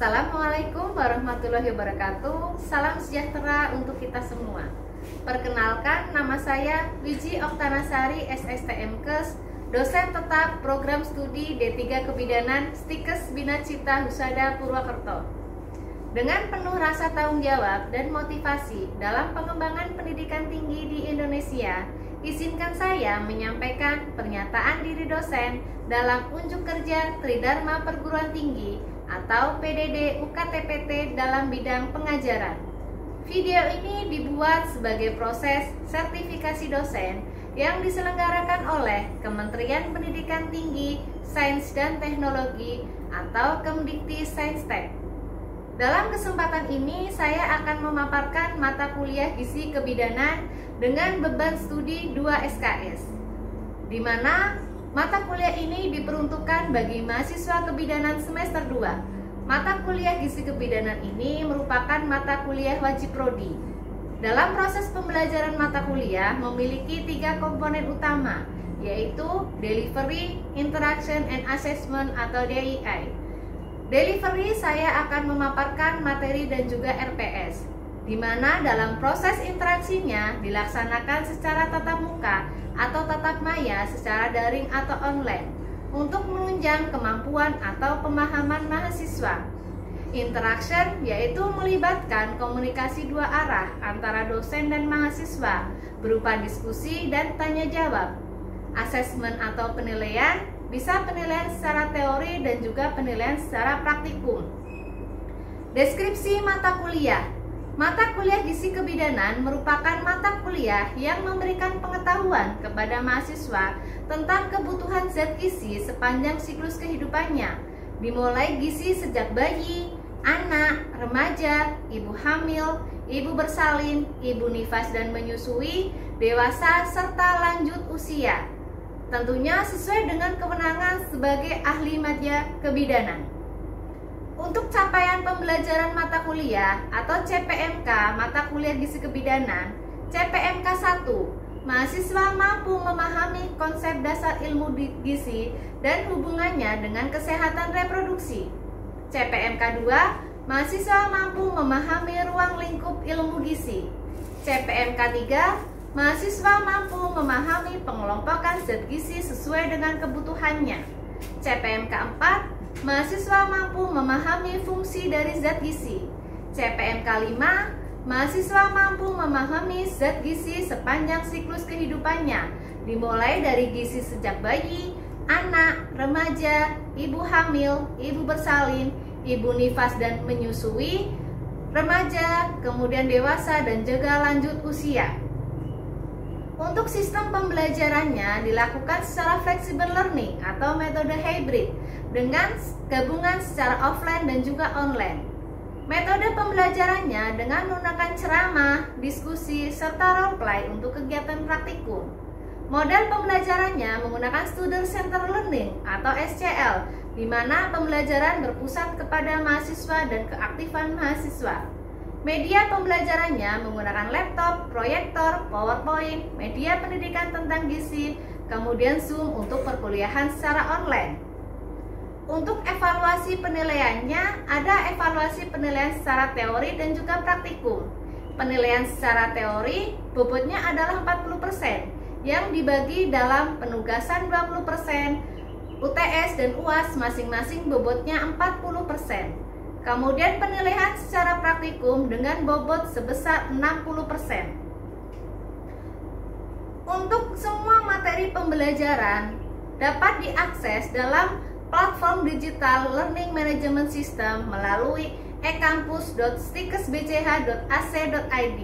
Assalamualaikum warahmatullahi wabarakatuh. Salam sejahtera untuk kita semua. Perkenalkan, nama saya Wiji Oktanasari, SSTMKes, dosen tetap program studi D3 Kebidanan Stikes Bina Cita Husada Purwokerto. Dengan penuh rasa tanggung jawab dan motivasi dalam pengembangan pendidikan tinggi di Indonesia, izinkan saya menyampaikan pernyataan diri dosen dalam unjuk kerja Tridharma Perguruan Tinggi atau PDD UKTPT dalam bidang pengajaran. Video ini dibuat sebagai proses sertifikasi dosen yang diselenggarakan oleh Kementerian Pendidikan Tinggi, Sains dan Teknologi atau Kemdikti-Saintek. Dalam kesempatan ini saya akan memaparkan mata kuliah gizi kebidanan dengan beban studi 2 SKS, di mana mata kuliah ini diperuntukkan bagi mahasiswa kebidanan semester 2. Mata kuliah gizi kebidanan ini merupakan mata kuliah wajib prodi. Dalam proses pembelajaran mata kuliah memiliki 3 komponen utama, yaitu Delivery, Interaction, and Assessment atau DII. Delivery saya akan memaparkan materi dan juga RPS, di mana dalam proses interaksinya dilaksanakan secara tatap muka atau tatap maya secara daring atau online untuk menunjang kemampuan atau pemahaman mahasiswa. Interaction yaitu melibatkan komunikasi dua arah antara dosen dan mahasiswa berupa diskusi dan tanya jawab. Assessment atau penilaian bisa penilaian secara teori dan juga penilaian secara praktikum. Deskripsi mata kuliah. Mata kuliah gizi kebidanan merupakan mata kuliah yang memberikan pengetahuan kepada mahasiswa tentang kebutuhan zat gizi sepanjang siklus kehidupannya, dimulai gizi sejak bayi, anak, remaja, ibu hamil, ibu bersalin, ibu nifas dan menyusui, dewasa, serta lanjut usia. Tentunya sesuai dengan kewenangan sebagai ahli madya kebidanan. Untuk capaian pembelajaran mata kuliah atau CPMK mata kuliah gizi kebidanan, CPMK 1, mahasiswa mampu memahami konsep dasar ilmu gizi dan hubungannya dengan kesehatan reproduksi. CPMK 2, mahasiswa mampu memahami ruang lingkup ilmu gizi. CPMK 3, mahasiswa mampu memahami pengelompokan zat gizi sesuai dengan kebutuhannya. CPMK 4, mahasiswa mampu memahami fungsi dari zat gizi. CPMK 5, mahasiswa mampu memahami zat gizi sepanjang siklus kehidupannya, dimulai dari gizi sejak bayi, anak, remaja, ibu hamil, ibu bersalin, ibu nifas dan menyusui, remaja, kemudian dewasa dan juga lanjut usia. Untuk sistem pembelajarannya dilakukan secara flexible learning atau metode hybrid dengan gabungan secara offline dan juga online. Metode pembelajarannya dengan menggunakan ceramah, diskusi, serta role play untuk kegiatan praktikum. Model pembelajarannya menggunakan Student Center Learning atau SCL, di mana pembelajaran berpusat kepada mahasiswa dan keaktifan mahasiswa. Media pembelajarannya menggunakan laptop, proyektor, PowerPoint, media pendidikan tentang gizi, kemudian Zoom untuk perkuliahan secara online. Untuk evaluasi penilaiannya, ada evaluasi penilaian secara teori dan juga praktikum. Penilaian secara teori, bobotnya adalah 40%, yang dibagi dalam penugasan 20%, UTS dan UAS masing-masing bobotnya 40%. Kemudian penilaian secara praktikum dengan bobot sebesar 60%. Untuk semua materi pembelajaran dapat diakses dalam platform digital Learning Management System melalui ekampus.stikesbch.ac.id.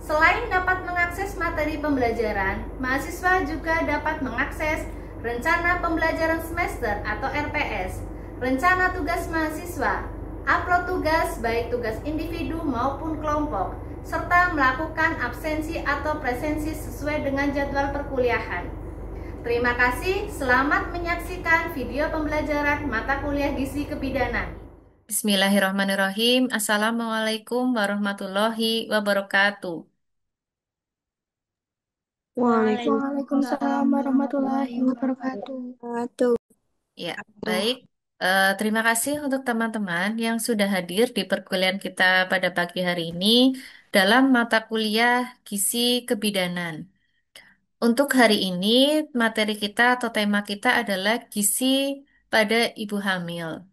Selain dapat mengakses materi pembelajaran, mahasiswa juga dapat mengakses rencana pembelajaran semester atau RPS, rencana tugas mahasiswa, upload tugas baik tugas individu maupun kelompok, serta melakukan absensi atau presensi sesuai dengan jadwal perkuliahan. Terima kasih, selamat menyaksikan video pembelajaran mata kuliah gizi kebidanan. Bismillahirrahmanirrahim. Assalamualaikum warahmatullahi wabarakatuh. Waalaikumsalam Waalaikumsalam warahmatullahi warahmatullahi wabarakatuh. wabarakatuh. Ya, baik. Terima kasih untuk teman-teman yang sudah hadir di perkuliahan kita pada pagi hari ini dalam mata kuliah Gizi Kebidanan. Untuk hari ini, materi kita atau tema kita adalah gizi pada ibu hamil.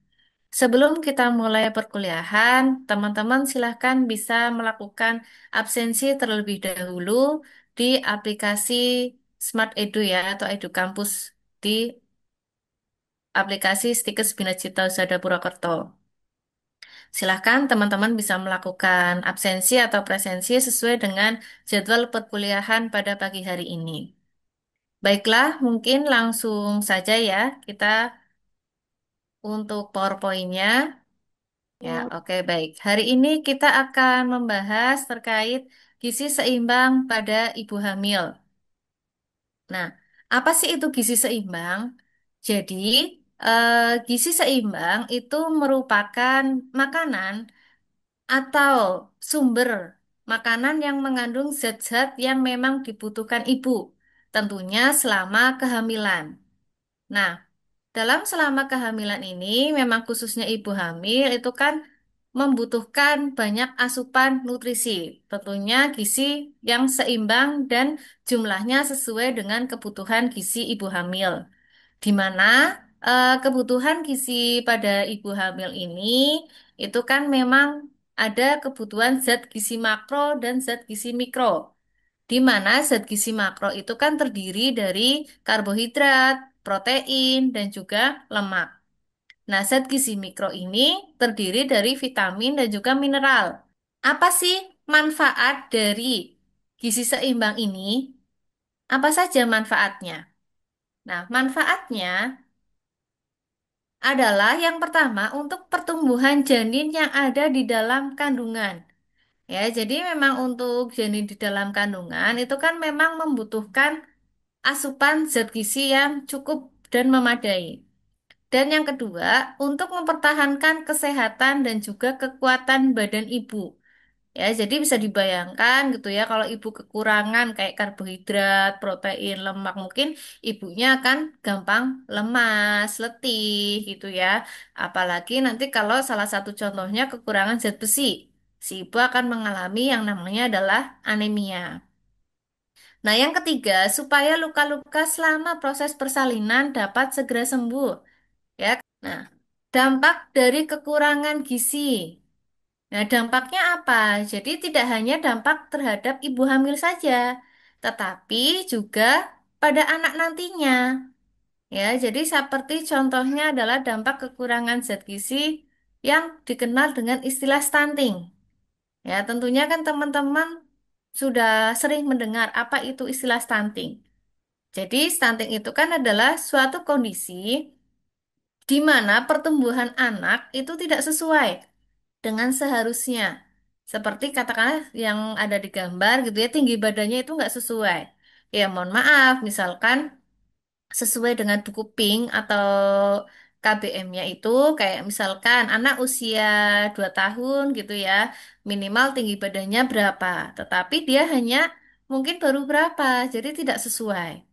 Sebelum kita mulai perkuliahan, teman-teman silahkan bisa melakukan absensi terlebih dahulu di aplikasi Smart Edu ya atau Edu Kampus di aplikasi Stikes Bina Cita Usada Purwokerto. Silahkan teman-teman bisa melakukan absensi atau presensi sesuai dengan jadwal perkuliahan pada pagi hari ini. Baiklah, mungkin langsung saja ya kita untuk PowerPoint-nya. Ya, oke baik. Hari ini kita akan membahas terkait gizi seimbang pada ibu hamil. Nah, apa sih itu gizi seimbang? Jadi, gizi seimbang itu merupakan makanan atau sumber makanan yang mengandung zat-zat yang memang dibutuhkan ibu, tentunya selama kehamilan. Nah, dalam selama kehamilan ini, memang khususnya ibu hamil itu kan membutuhkan banyak asupan nutrisi, tentunya gizi yang seimbang dan jumlahnya sesuai dengan kebutuhan gizi ibu hamil. Di mana kebutuhan gizi pada ibu hamil ini itu kan memang ada kebutuhan zat gizi makro dan zat gizi mikro. Di mana zat gizi makro itu kan terdiri dari karbohidrat, protein, dan juga lemak. Nah, zat gizi mikro ini terdiri dari vitamin dan juga mineral. Apa sih manfaat dari gizi seimbang ini? Apa saja manfaatnya? Nah, manfaatnya adalah yang pertama untuk pertumbuhan janin yang ada di dalam kandungan. Ya, jadi memang untuk janin di dalam kandungan itu kan memang membutuhkan asupan zat gizi yang cukup dan memadai. Dan yang kedua, untuk mempertahankan kesehatan dan juga kekuatan badan ibu. Ya, jadi bisa dibayangkan gitu ya, kalau ibu kekurangan kayak karbohidrat, protein, lemak, mungkin ibunya akan gampang lemas, letih gitu ya. Apalagi nanti kalau salah satu contohnya kekurangan zat besi, si ibu akan mengalami yang namanya adalah anemia. Nah, yang ketiga, supaya luka-luka selama proses persalinan dapat segera sembuh. Ya, nah, dampak dari kekurangan gizi. Nah, dampaknya apa? Jadi tidak hanya dampak terhadap ibu hamil saja, tetapi juga pada anak nantinya. Ya, jadi seperti contohnya adalah dampak kekurangan zat gizi yang dikenal dengan istilah stunting. Ya, tentunya kan teman-teman sudah sering mendengar apa itu istilah stunting. Jadi, stunting itu kan adalah suatu kondisi di mana pertumbuhan anak itu tidak sesuai dengan seharusnya. Seperti katakanlah yang ada di gambar gitu ya, tinggi badannya itu nggak sesuai. Ya mohon maaf, misalkan sesuai dengan buku Pink atau KBM-nya itu kayak misalkan anak usia 2 tahun gitu ya, minimal tinggi badannya berapa. Tetapi dia hanya mungkin baru berapa, jadi tidak sesuai.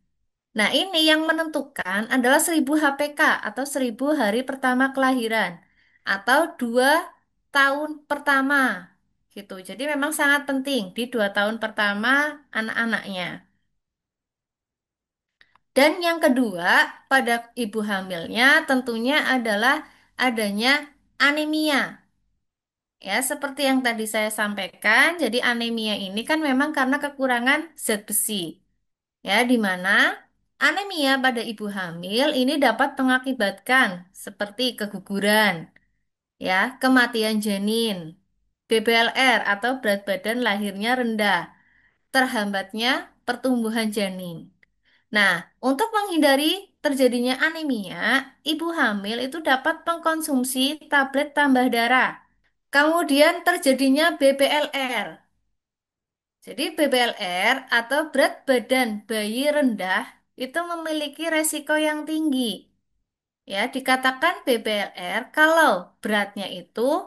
Nah, ini yang menentukan adalah 1000 HPK atau 1000 hari pertama kelahiran atau 2 tahun pertama gitu. Jadi memang sangat penting di 2 tahun pertama anak-anaknya. Dan yang kedua pada ibu hamilnya tentunya adalah adanya anemia. Ya, seperti yang tadi saya sampaikan, jadi anemia ini kan memang karena kekurangan zat besi. Ya, di mana anemia pada ibu hamil ini dapat mengakibatkan seperti keguguran, ya, kematian janin, BBLR atau berat badan lahirnya rendah, terhambatnya pertumbuhan janin. Nah, untuk menghindari terjadinya anemia, ibu hamil itu dapat mengkonsumsi tablet tambah darah. Kemudian terjadinya BBLR. Jadi BBLR atau berat badan bayi rendah itu memiliki resiko yang tinggi. Ya, dikatakan BBLR kalau beratnya itu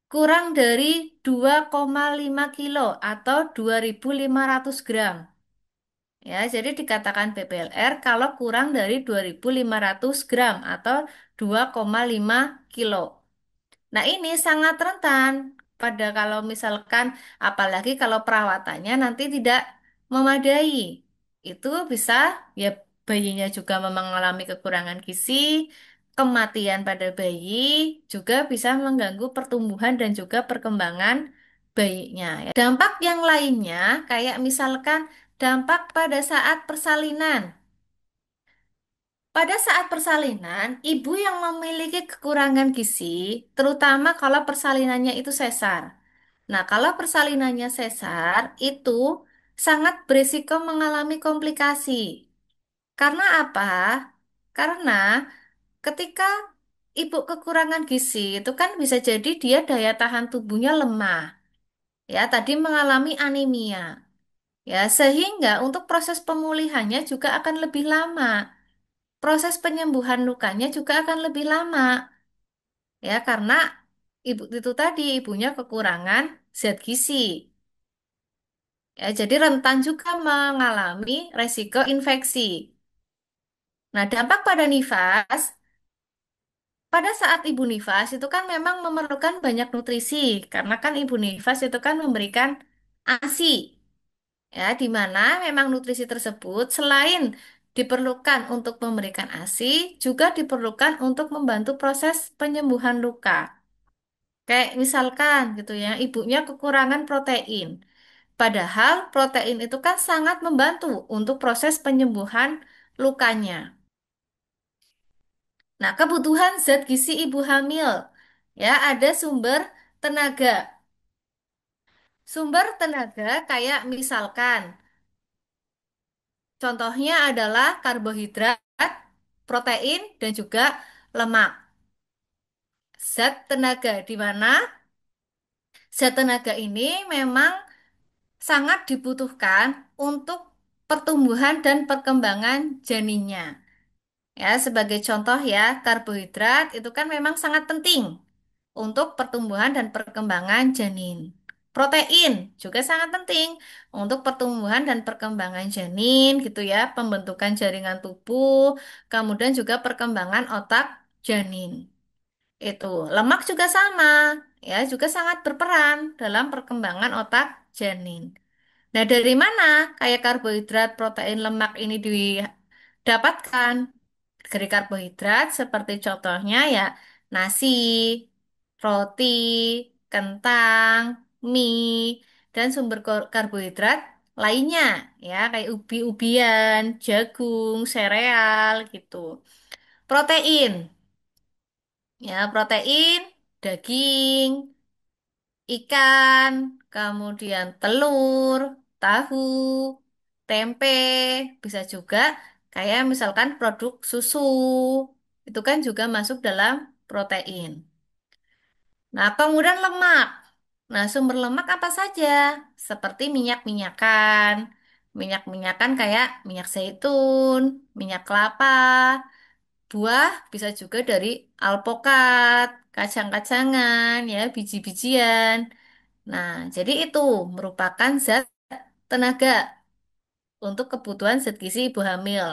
kurang dari 2,5 kilo atau 2.500 gram. Ya, jadi dikatakan BBLR kalau kurang dari 2.500 gram atau 2,5 kilo. Nah, ini sangat rentan pada kalau misalkan apalagi kalau perawatannya nanti tidak memadai. Itu bisa ya bayinya juga mengalami kekurangan gizi, kematian pada bayi juga bisa mengganggu pertumbuhan dan juga perkembangan bayinya. Ya. Dampak yang lainnya kayak misalkan dampak pada saat persalinan. Pada saat persalinan, ibu yang memiliki kekurangan gizi, terutama kalau persalinannya itu sesar. Nah, kalau persalinannya sesar, itu sangat berisiko mengalami komplikasi. Karena apa? Karena ketika ibu kekurangan gizi, itu kan bisa jadi dia daya tahan tubuhnya lemah. Ya, tadi mengalami anemia. Ya, sehingga untuk proses pemulihannya juga akan lebih lama. Proses penyembuhan lukanya juga akan lebih lama. Ya, karena ibu itu tadi ibunya kekurangan zat gizi. Ya, jadi rentan juga mengalami resiko infeksi. Nah, dampak pada nifas, pada saat ibu nifas itu kan memang memerlukan banyak nutrisi, karena kan ibu nifas itu kan memberikan ASI, ya, di mana memang nutrisi tersebut selain diperlukan untuk memberikan ASI, juga diperlukan untuk membantu proses penyembuhan luka. Kayak misalkan gitu ya, ibunya kekurangan protein. Padahal protein itu kan sangat membantu untuk proses penyembuhan lukanya. Nah, kebutuhan zat gizi ibu hamil. Ya, ada sumber tenaga. Sumber tenaga kayak misalkan, contohnya adalah karbohidrat, protein, dan juga lemak. Zat tenaga, di mana zat tenaga ini memang sangat dibutuhkan untuk pertumbuhan dan perkembangan janinnya. Ya, sebagai contoh ya, karbohidrat itu kan memang sangat penting untuk pertumbuhan dan perkembangan janin. Protein juga sangat penting untuk pertumbuhan dan perkembangan janin gitu ya, pembentukan jaringan tubuh, kemudian juga perkembangan otak janin. Itu lemak juga sama, ya, juga sangat berperan dalam perkembangan otak janin. Nah, dari mana kayak karbohidrat, protein, lemak ini didapatkan? Dari karbohidrat seperti contohnya ya nasi, roti, kentang, mie, dan sumber karbohidrat lainnya ya kayak ubi-ubian, jagung, sereal gitu. Protein, ya protein, daging, ikan, kemudian telur, tahu, tempe, bisa juga kayak misalkan produk susu. Itu kan juga masuk dalam protein. Nah, kemudian lemak. Nah, sumber lemak apa saja? Seperti minyak-minyakan. Minyak-minyakan kayak minyak zaitun, minyak kelapa, buah bisa juga dari alpukat, kacang-kacangan, ya, biji-bijian. Nah, jadi itu merupakan zat tenaga untuk kebutuhan zat gizi ibu hamil.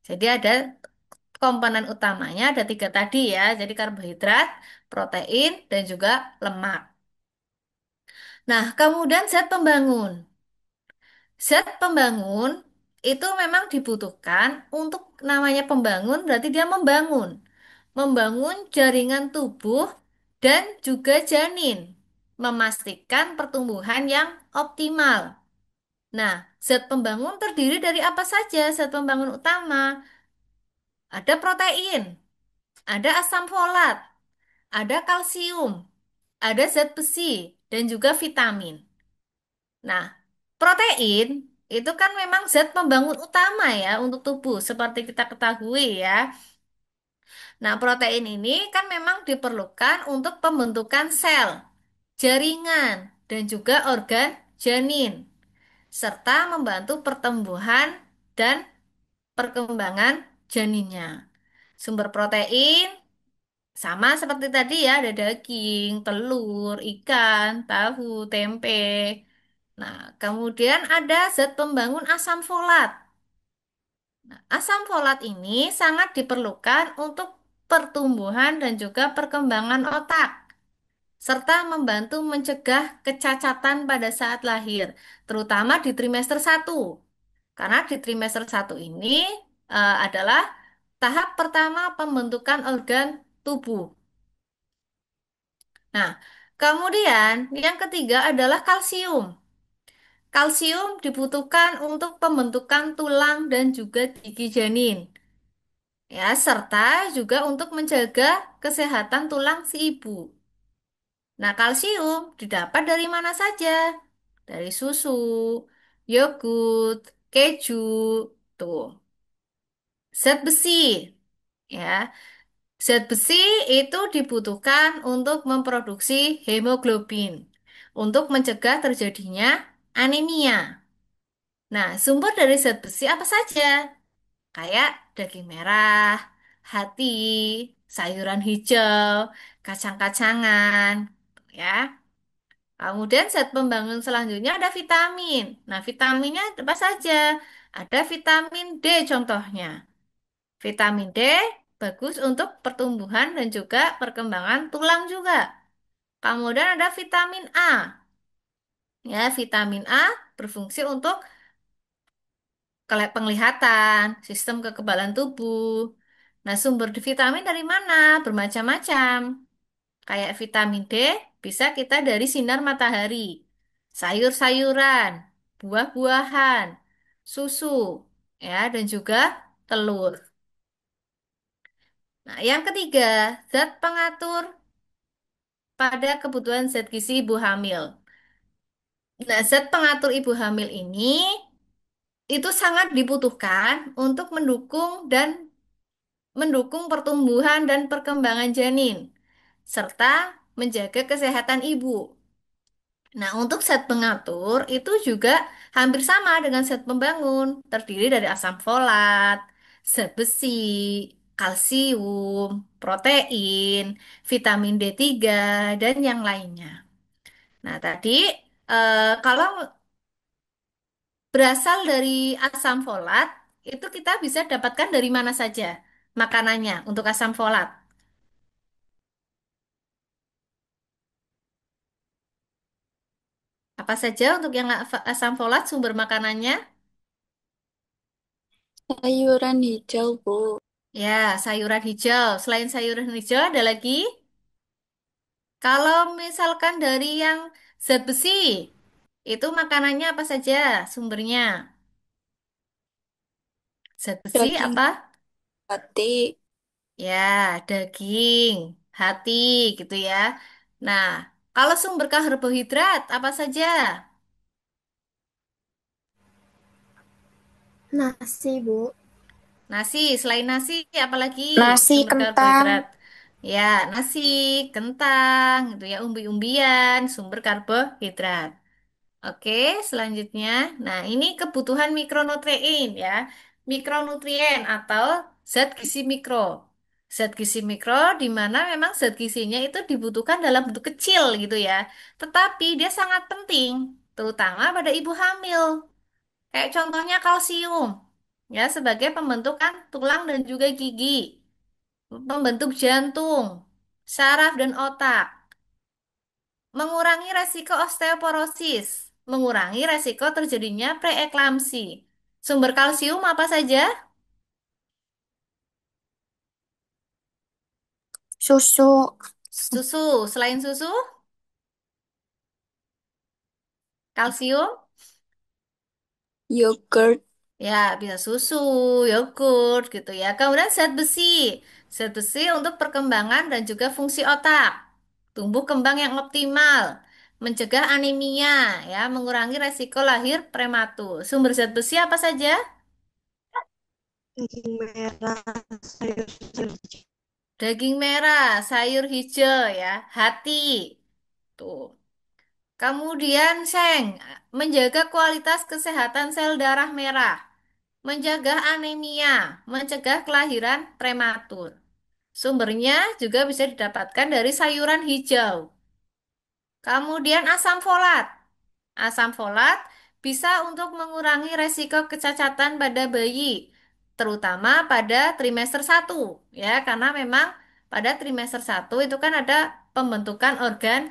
Jadi ada komponen utamanya ada tiga tadi ya, jadi karbohidrat, protein, dan juga lemak. Nah, kemudian zat pembangun. Zat pembangun itu memang dibutuhkan untuk namanya pembangun berarti dia membangun. Membangun jaringan tubuh dan juga janin. Memastikan pertumbuhan yang optimal. Nah, zat pembangun terdiri dari apa saja? Zat pembangun utama ada protein, ada asam folat, ada kalsium, ada zat besi, dan juga vitamin. Nah, protein itu kan memang zat pembangun utama ya untuk tubuh, seperti kita ketahui ya. Nah, protein ini kan memang diperlukan untuk pembentukan sel, jaringan, dan juga organ janin, serta membantu pertumbuhan dan perkembangan janinnya. Sumber protein sama seperti tadi ya, ada daging, telur, ikan, tahu, tempe. Nah, kemudian ada zat pembangun asam folat. Nah, asam folat ini sangat diperlukan untuk pertumbuhan dan juga perkembangan otak, serta membantu mencegah kecacatan pada saat lahir, terutama di trimester satu. Karena di trimester satu ini adalah tahap pertama pembentukan organ tubuh. Nah, kemudian yang ketiga adalah kalsium. Kalsium dibutuhkan untuk pembentukan tulang dan juga gigi janin. Ya, serta juga untuk menjaga kesehatan tulang si ibu. Nah, kalsium didapat dari mana saja? Dari susu, yogurt, keju, tuh. Zat besi, ya. Zat besi itu dibutuhkan untuk memproduksi hemoglobin, untuk mencegah terjadinya anemia. Nah, sumber dari zat besi apa saja? Kayak daging merah, hati, sayuran hijau, kacang-kacangan, ya. Kemudian zat pembangun selanjutnya ada vitamin. Nah, vitaminnya apa saja? Ada vitamin D contohnya. Vitamin D bagus untuk pertumbuhan dan juga perkembangan tulang juga. Kemudian ada vitamin A. Ya, vitamin A berfungsi untuk penglihatan, sistem kekebalan tubuh. Nah, sumber vitamin dari mana? Bermacam-macam. Kayak vitamin D bisa kita dari sinar matahari, sayur-sayuran, buah-buahan, susu, ya, dan juga telur. Nah, yang ketiga, zat pengatur pada kebutuhan zat gizi ibu hamil. Nah, zat pengatur ibu hamil ini itu sangat dibutuhkan untuk mendukung pertumbuhan dan perkembangan janin serta menjaga kesehatan ibu. Nah, untuk zat pengatur itu juga hampir sama dengan zat pembangun, terdiri dari asam folat, zat besi, kalsium, protein, vitamin D3, dan yang lainnya. Nah, tadi kalau berasal dari asam folat, itu kita bisa dapatkan dari mana saja makanannya untuk asam folat. Apa saja untuk yang asam folat sumber makanannya? Sayuran hijau, Bu. Ya, sayuran hijau. Selain sayuran hijau ada lagi? Kalau misalkan dari yang zat besi, itu makanannya apa saja sumbernya? Zat besi Daging apa? hati, Ya, daging, hati gitu ya. Nah, kalau sumber karbohidrat apa saja? Nasi, Bu. Nasi, selain nasi apalagi Nasi, sumber kentang. karbohidrat? Ya, nasi, kentang gitu ya, umbi-umbian, sumber karbohidrat. Oke, selanjutnya. Nah, ini kebutuhan mikronutrien ya. Mikronutrien atau zat gizi mikro. Zat gizi mikro di mana memang zat gizinya itu dibutuhkan dalam bentuk kecil gitu ya. Tetapi dia sangat penting, terutama pada ibu hamil. Kayak contohnya kalsium, ya sebagai pembentukan tulang dan juga gigi, pembentuk jantung, saraf dan otak, mengurangi resiko osteoporosis, mengurangi resiko terjadinya preeklamsi. Sumber kalsium apa saja? Susu. Susu. Selain susu, kalsium, yogurt, ya bisa susu, yogurt gitu ya. Kemudian zat besi. Zat besi untuk perkembangan dan juga fungsi otak. Tumbuh kembang yang optimal. Mencegah anemia, ya, mengurangi resiko lahir prematur. Sumber zat besi apa saja? Daging merah, sayur-sayur. Daging merah, sayur hijau ya, hati. Tuh. Kemudian seng, menjaga kualitas kesehatan sel darah merah, menjaga anemia, mencegah kelahiran prematur. Sumbernya juga bisa didapatkan dari sayuran hijau. Kemudian asam folat. Asam folat bisa untuk mengurangi resiko kecacatan pada bayi, terutama pada trimester 1 ya, karena memang pada trimester 1 itu kan ada pembentukan organ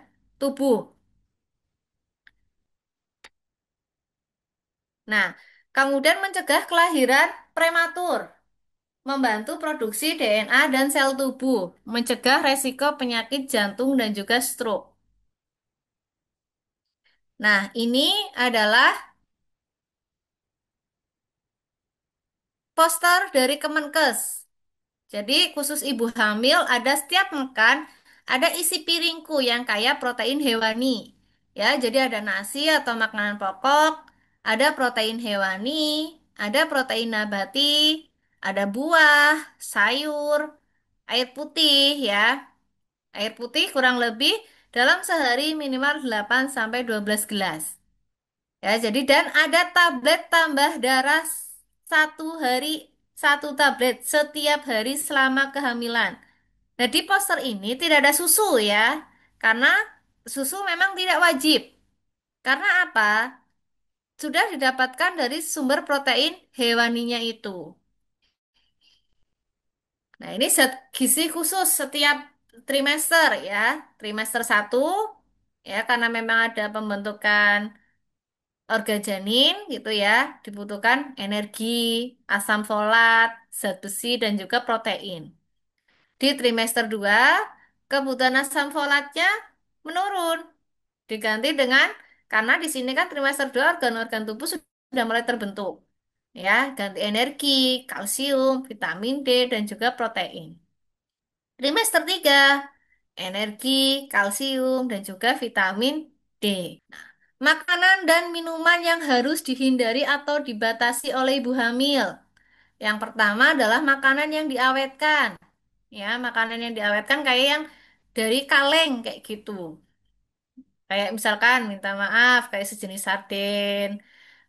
tubuh. Nah, kemudian mencegah kelahiran prematur, membantu produksi DNA dan sel tubuh, mencegah resiko penyakit jantung dan juga stroke. Nah, ini adalah poster dari Kemenkes. Jadi khusus ibu hamil ada setiap makan ada isi piringku yang kaya protein hewani. Ya, jadi ada nasi atau makanan pokok, ada protein hewani, ada protein nabati, ada buah, sayur, air putih ya. Air putih kurang lebih dalam sehari minimal 8 sampai 12 gelas. Ya, jadi dan ada tablet tambah darah 1 hari 1 tablet setiap hari selama kehamilan. Nah, di poster ini tidak ada susu ya, karena susu memang tidak wajib. Karena apa? Sudah didapatkan dari sumber protein hewaninya itu. Nah, ini zat gizi khusus setiap trimester ya. Trimester 1 ya, karena memang ada pembentukan organ janin gitu ya, dibutuhkan energi, asam folat, zat besi, dan juga protein. Di trimester 2 kebutuhan asam folatnya menurun, diganti dengan, karena di sini kan trimester 2 organ-organ tubuh sudah mulai terbentuk. Ya, ganti energi, kalsium, vitamin D, dan juga protein. Trimester 3 energi, kalsium, dan juga vitamin D. Makanan dan minuman yang harus dihindari atau dibatasi oleh ibu hamil. Yang pertama adalah makanan yang diawetkan. Ya, makanan yang diawetkan kayak yang dari kaleng kayak gitu. Kayak misalkan minta maaf kayak sejenis sarden.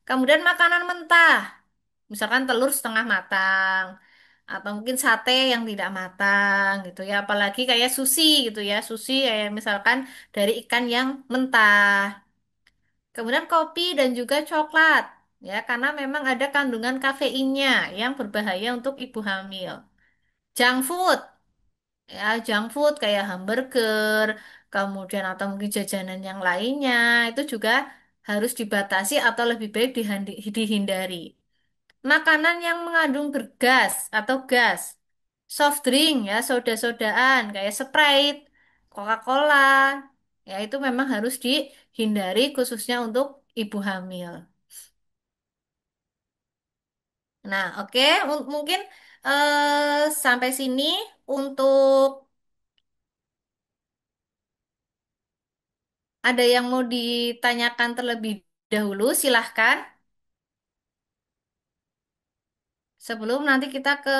Kemudian makanan mentah. Misalkan telur setengah matang atau mungkin sate yang tidak matang gitu ya. Apalagi kayak sushi gitu ya. Sushi kayak misalkan dari ikan yang mentah. Kemudian kopi dan juga coklat, ya, karena memang ada kandungan kafeinnya yang berbahaya untuk ibu hamil. Junk food, ya, junk food kayak hamburger, kemudian atau mungkin jajanan yang lainnya, itu juga harus dibatasi atau lebih baik dihindari. Makanan yang mengandung bergas atau gas, soft drink, ya, soda-sodaan kayak Sprite, Coca-Cola, ya, itu memang harus dihindari khususnya untuk ibu hamil. Nah, oke, mungkin sampai sini untuk ada yang mau ditanyakan terlebih dahulu, silahkan. Sebelum nanti kita ke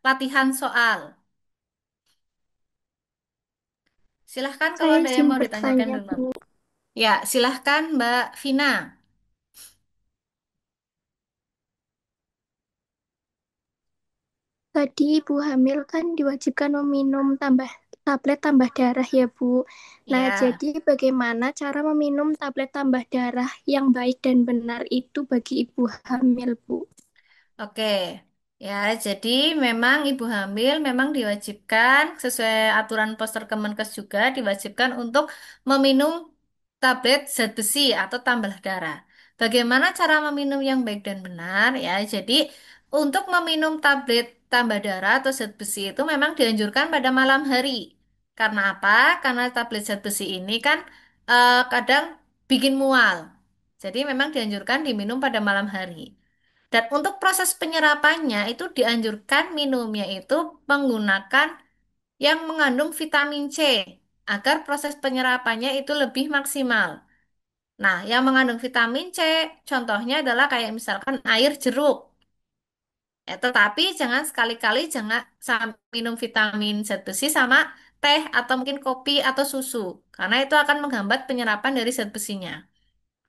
latihan soal. Silahkan kalau Saya ada yang izin mau ditanyakan bertanya, dulu. Bu. Ya, silahkan Mbak Vina. Tadi ibu hamil kan diwajibkan meminum tablet tambah darah ya, Bu. Nah, Ya. jadi bagaimana cara meminum tablet tambah darah yang baik dan benar itu bagi ibu hamil, Bu? Oke, ya, jadi memang ibu hamil memang diwajibkan sesuai aturan poster Kemenkes juga diwajibkan untuk meminum tablet zat besi atau tambah darah. Bagaimana cara meminum yang baik dan benar? Ya, jadi untuk meminum tablet tambah darah atau zat besi itu memang dianjurkan pada malam hari. Karena apa? Karena tablet zat besi ini kan kadang bikin mual. Jadi memang dianjurkan diminum pada malam hari. Dan untuk proses penyerapannya itu dianjurkan minumnya itu menggunakan yang mengandung vitamin C agar proses penyerapannya itu lebih maksimal. Nah, yang mengandung vitamin C contohnya adalah kayak misalkan air jeruk. Tetapi jangan sekali-kali jangan minum vitamin zat besi sama teh atau mungkin kopi atau susu karena itu akan menghambat penyerapan dari zat besinya.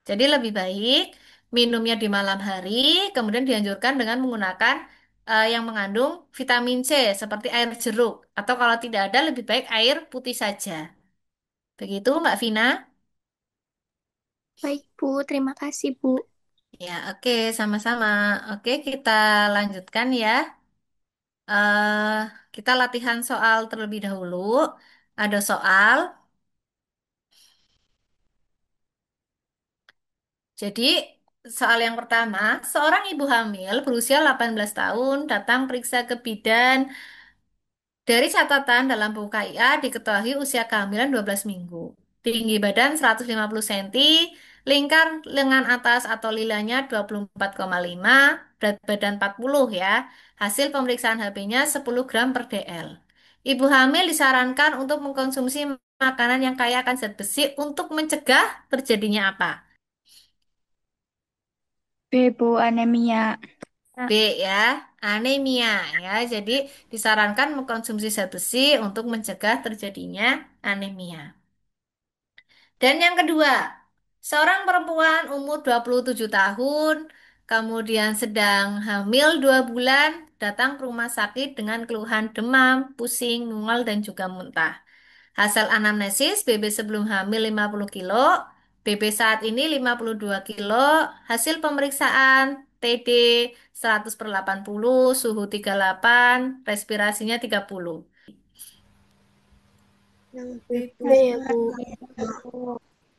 Jadi lebih baik minumnya di malam hari, kemudian dianjurkan dengan menggunakan yang mengandung vitamin C seperti air jeruk atau kalau tidak ada lebih baik air putih saja. Begitu Mbak Vina. Baik, Bu. Terima kasih, Bu. Ya, oke, sama-sama. Oke, kita lanjutkan ya. eh Kita latihan soal terlebih dahulu. Ada soal. Jadi, soal yang pertama, seorang ibu hamil berusia 18 tahun datang periksa ke bidan. Dari catatan dalam buku KIA diketahui usia kehamilan 12 minggu. Tinggi badan 150 cm, lingkar lengan atas atau lilanya 24,5, berat badan 40 ya. Hasil pemeriksaan HB-nya 10 gram per DL. Ibu hamil disarankan untuk mengkonsumsi makanan yang kaya akan zat besi untuk mencegah terjadinya apa? B, Bu, anemia. B ya, anemia ya. Jadi disarankan mengkonsumsi zat besi untuk mencegah terjadinya anemia. Dan yang kedua, seorang perempuan umur 27 tahun, kemudian sedang hamil 2 bulan, datang ke rumah sakit dengan keluhan demam, pusing, mual, dan juga muntah. Hasil anamnesis BB sebelum hamil 50 kilo, BB saat ini 52 kilo, hasil pemeriksaan TD 100/80, suhu 38, respirasinya 30. B ya, Bu.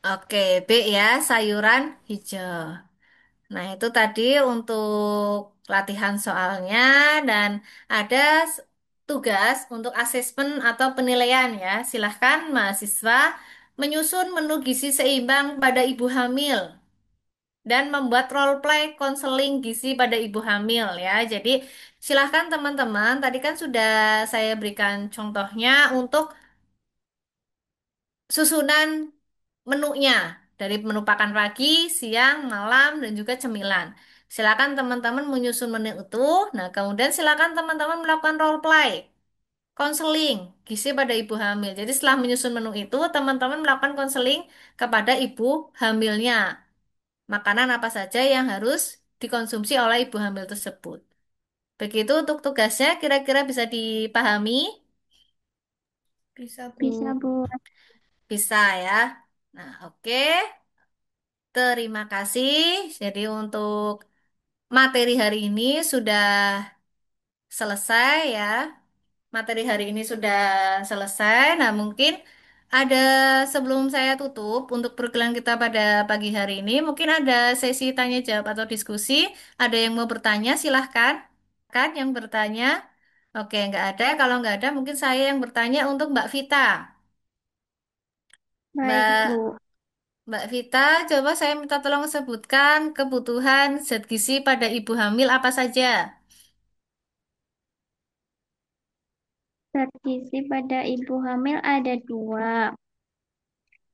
Oke, B ya, sayuran hijau. Nah, itu tadi untuk latihan soalnya dan ada tugas untuk asesmen atau penilaian ya. Silahkan mahasiswa menyusun menu gizi seimbang pada ibu hamil dan membuat role play konseling gizi pada ibu hamil ya. Jadi, silahkan teman-teman, tadi kan sudah saya berikan contohnya untuk susunan menunya dari menu pakan pagi, siang, malam, dan juga cemilan. Silakan teman-teman menyusun menu itu. Nah, kemudian silakan teman-teman melakukan role play, konseling gizi pada ibu hamil. Jadi setelah menyusun menu itu, teman-teman melakukan konseling kepada ibu hamilnya. Makanan apa saja yang harus dikonsumsi oleh ibu hamil tersebut. Begitu untuk tugasnya, kira-kira bisa dipahami? Bisa, Bu. Bisa, Bu. Bisa ya. Nah, oke. Terima kasih. Jadi untuk materi hari ini sudah selesai ya. Materi hari ini sudah selesai. Nah, mungkin ada sebelum saya tutup untuk program kita pada pagi hari ini, mungkin ada sesi tanya jawab atau diskusi. Ada yang mau bertanya, silahkan. Kan yang bertanya. Oke, nggak ada. Kalau nggak ada, mungkin saya yang bertanya untuk Mbak Vita. Baik, Mbak Bu. Mbak Vita, coba saya minta tolong sebutkan kebutuhan zat gizi pada ibu hamil apa saja. Zat gizi pada ibu hamil ada dua,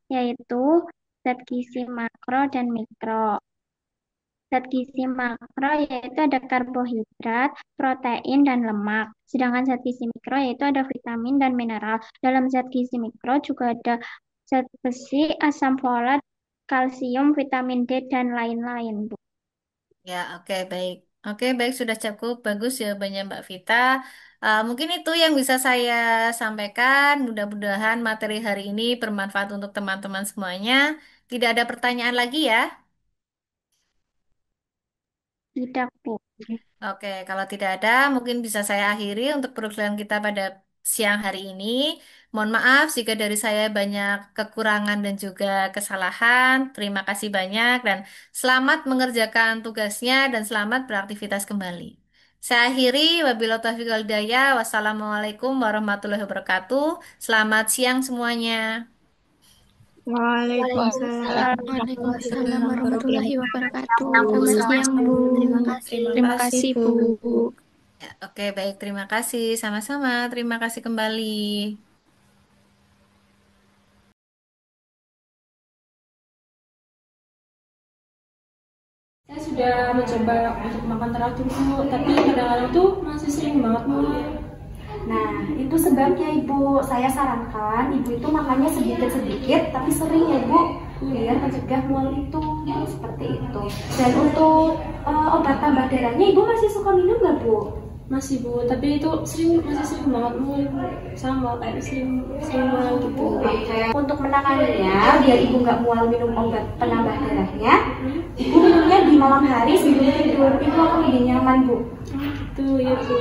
yaitu zat gizi makro dan mikro. Zat gizi makro yaitu ada karbohidrat, protein, dan lemak. Sedangkan zat gizi mikro yaitu ada vitamin dan mineral. Dalam zat gizi mikro juga ada zat besi, asam folat, kalsium, vitamin D, dan lain-lain, Bu. Ya, oke, baik. Oke, baik, sudah cukup. Bagus jawabannya Mbak Vita. Mungkin itu yang bisa saya sampaikan. Mudah-mudahan materi hari ini bermanfaat untuk teman-teman semuanya. Tidak ada pertanyaan lagi ya? Tidak, Bu. Oke, kalau tidak ada, mungkin bisa saya akhiri untuk program kita pada siang hari ini. Mohon maaf jika dari saya banyak kekurangan dan juga kesalahan. Terima kasih banyak dan selamat mengerjakan tugasnya dan selamat beraktivitas kembali. Saya akhiri, wabillahi taufiq wal hidayah. Wassalamualaikum warahmatullahi wabarakatuh. Selamat siang semuanya. Waalaikumsalam Waalaikumsalam warahmatullahi warahmatullahi wabarakatuh. wabarakatuh. Selamat siang, Bu. Terima kasih, Bu. Ya, oke, baik. Terima kasih. Sama-sama. Terima kasih kembali. Saya sudah mencoba untuk makan teratur Bu, tapi kadang-kadang tuh masih sering banget mual. Nah, itu sebabnya Ibu. Saya sarankan Ibu itu makannya sedikit-sedikit, tapi sering ya Bu, biar mencegah mual itu. Seperti itu. Dan untuk obat tambah darahnya Ibu masih suka minum nggak Bu? Masih Bu, tapi itu masih sering banget mual Bu. Sama kayak sering mual gitu. Untuk menanganinya, biar ibu nggak mual minum obat penambah darahnya, ibu minumnya di malam hari sebelum tidur. Itu akan lebih nyaman Bu. Gitu ya Bu.